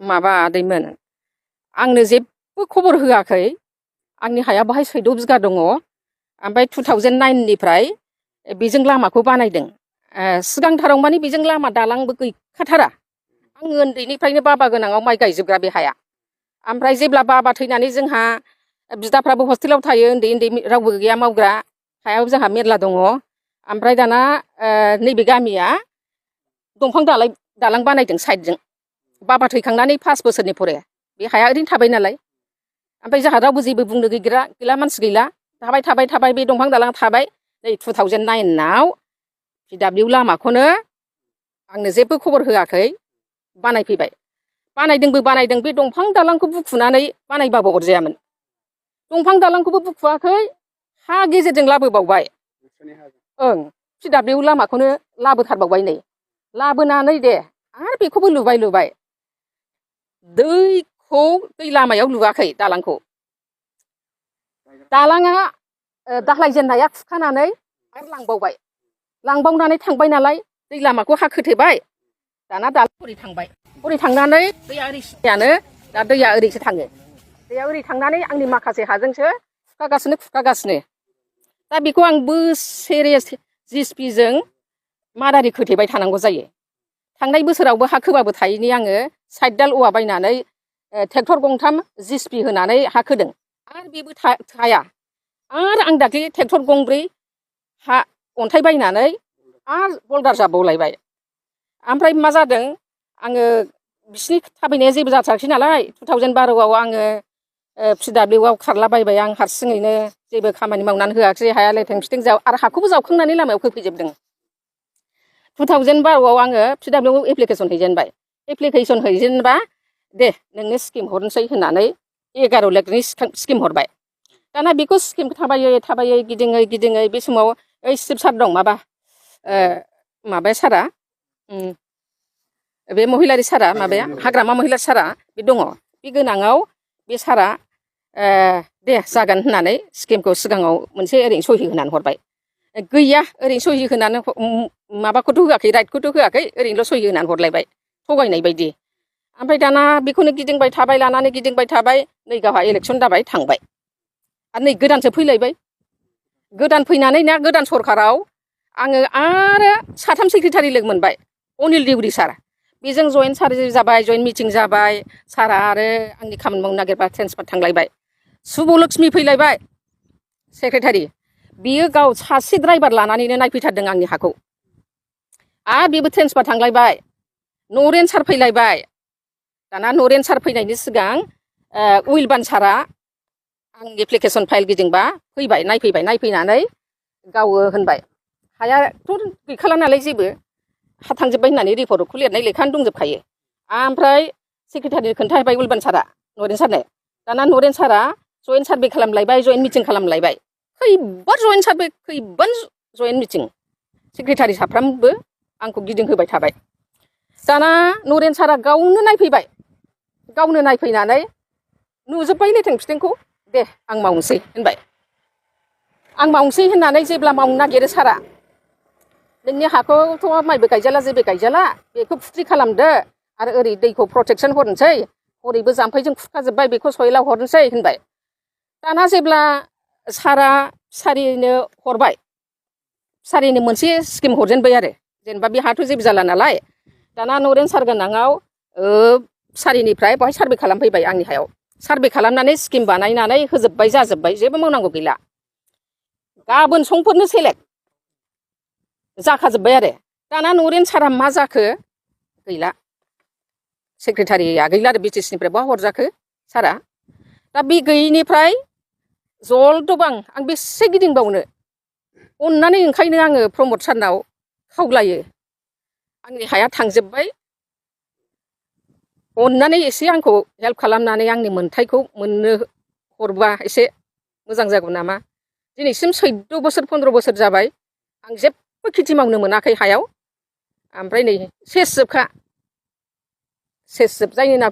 माबा आदैमोन आंनो जेबो खबर होआखै आंनि हाया बाहाय 14 बिगा दङ ओमफ्राय 2009निफ्राय बेजों लामाखौ बानायदों सिगांथाराव माने बेजों लामा दालांबो गैखाथारा आं उन्दैनिफ्रायनो बाबा गोनाङाव माइ गायजोबग्रा बे हाया ओमफ्राय जेब्ला बाबा थैनानै जोंहा बिदाफ्राबो हस्टेलाव थायो उन्दै उन्दै रावबो गैया मावग्रा हायाव जोंहा मेरला दङ ओमफ्राय दाना नैबे गामिया दंफां दालां बानायदों साइडजों बाबा थैखांनानै 5 बोसोरनि फरे बे हाया ओरैनो थाबाय नालाय ओमफ्राय जोंहा रावबो जेबो बुंनो गैला मानसि गैला थाबाय बे दंफां दालां थाबाय नै 2009आव PW लामाखौनो आंनो जेबो खबर होआखै बानायफैबाय बानायदों बे दंफां दालांखौ बुखुनानै बानायबाबो अरजायामोन दंफां दालांखौबो बुखुआखै हा गेजेरजों लाबोबावबाय ओं PW लामाखौनो लाबोथारबावबाय नै लाबोनानै दे आरो बेखौबो लुबाय दै लामायाव लुवाखै दालाङा दालाय जेननाया खुखानानै आरो लांबावनानै थांबाय नालाय दै लामाखौ हा खोथेबाय दाना हरै थांबाय हरै थांनानै दैया ओरै सियानो दा दैया ओरैसो थाङो दैया ओरै थांनानै आंनि माखासे हाजोंसो खुखागासिनो दा बेखौ आं बोसोरे जिसिपिजों मारारि खोथेबाय थानांगौ जायो थांनाय बोसोरावबो हा खोबाबो थायैनि आङो 60 दाल औवा बायनानै ट्रेक्टर 3 जिसिपि होनानै हा खोदों आरो बेबो थाया आरो आं दाख्लै ट्रेक्टर 4 हा अन्थाइ बायनानै आरो बल्दार जाबावलायबाय ओमफ्राय मा जादों आङो बिसिनि थाबायनाया जेबो जाथाराखै नालाय 2012आव आङो PWआव खारलाबायबाय आं हारसिङैनो जेबो खामानि मावनानै होआखै हाया लेथें फिथें आरो हाखौबो जावखांनानै लामायाव खोफैजोबदों 2012आव आङो PWआव एप्लिकेसन हैजेनबा दे नोंनो स्किम हरनोसै होननानै 11 लाखनि स्किम हरबाय दाना बेखौ स्किम थाबायै गिदिङै बे समाव ओइ सिब सार दं माबाया सारा बे महिलारि सारा माबाया हाग्रामा महिलारि सारा बे दङ बे गोनाङाव बे सारा दे जागोन होननानै स्किमखौ सिगाङाव मोनसे ओरैनो सहि होनानै हरबाय गैया ओरैनो सहि होनानै माबाखौथ' होआखै राइटखौथ' होआखै ओरैनोल' सहि होनानै हरलायबाय थगायनाय बायदि ओमफ्राय दाना बेखौनो गिदिंबाय थाबाय नै गावहा इलेक्सन जाबाय थांबाय आरो नै गोदानसो फैलायबाय गोदान फैनानै ना गोदान सरखाराव आङो आरो 3 सेक्रेटारि लोगो मोनबाय अनिल देउरि सार बेजों जयेन्ट सार्जारि जाबाय जयेन्ट मिटिं जाबाय सारा आरो आंनि खामानि मावनो नागिरबा ट्रेन्सफार थांलायबाय सुबलक्ष्मि फैलायबाय सेक्रेटारि बियो गाव सासे ड्राइभार लानानैनो नायफैथारदों आंनि हाखौ आरो बेबो ट्रेन्सफार थांलायबाय नरेन सार फैलायबाय दाना नरेन सार फैनायनि सिगां उइलबान सारा आं एप्लिकेसन फाइल गिदिंबा फैबाय नायफैनानै गावो होनबाय हायाथ' गैखाला नालाय जेबो हा थांजोब्बाय होननानै रिपर्टखौ लिरनाय लेखानो दंजोबखायो ओमफ्राय सेक्रेटारि खोन्थाहैबाय उइलबान सारा नरेन सारनो दाना नरेन सारा जयेन्ट सार्भे खालामलायबाय जयेन्ट मिटिं खालामलायबाय खैबार जयेन्ट सार्भे खैबार जयेन्ट मिटिं सेक्रेटारि साफ्रामबो आंखौ गिदिंहोबाय थाबाय दाना नरेन सारा गावनो नायफैनानै नुजोब्बाय लेथें फिथेंखौ दे आं मावनोसै होनबाय आं मावनोसै होननानै जेब्ला मावनो नागिरो सारा नोंनि हाखौथ' माइबो गायजाला जेबो गायजाला बेखौ फुख्रि खालामदो आरो ओरै दैखौ प्रटेकसन हरनोसै हरैबो जाम्फैजों खुरखाजोब्बाय बेखौ सयलाव हरनोसै होनबाय दाना जेब्ला सारा फिसारिनो मोनसे स्किम हरजेनबाय आरो जेनेबा बे हाथ' जेबो जाला नालाय दाना नरेन सार गोनाङाव फिसारिनिफ्राय बेवहाय सार्भे खालामफैबाय आंनि हायाव सार्भे खालामनानै स्किम बानायनानै होजोब्बाय जाजोब्बाय जेबो मावनांगौ गैला गाबोन समफोरनो सेलेक्ट जाखाजोब्बाय आरो दाना नरेन सारा मा जाखो गैला सेक्रेटारिया गैला आरो BTC-निफ्राय बहा हरजाखो सारा दा बे गैयैनिफ्राय जलदबां आं बेसे गिदिंबावनो अननानै ओंखायनो आङो प्रमद सारनाव खावलायो आंनि हाया थांजोब्बाय अननानै एसे आंखौ हेल्प खालामनानै आंनि मोन्थायखौ मोननो हरबा एसे मोजां जागौ नामा दिनैसिम 14 बोसोर 15 बोसोर जाबाय आं जेबो खेथि मावनो मोनाखै हायाव ओमफ्राय नै सेस जोबजायनो ना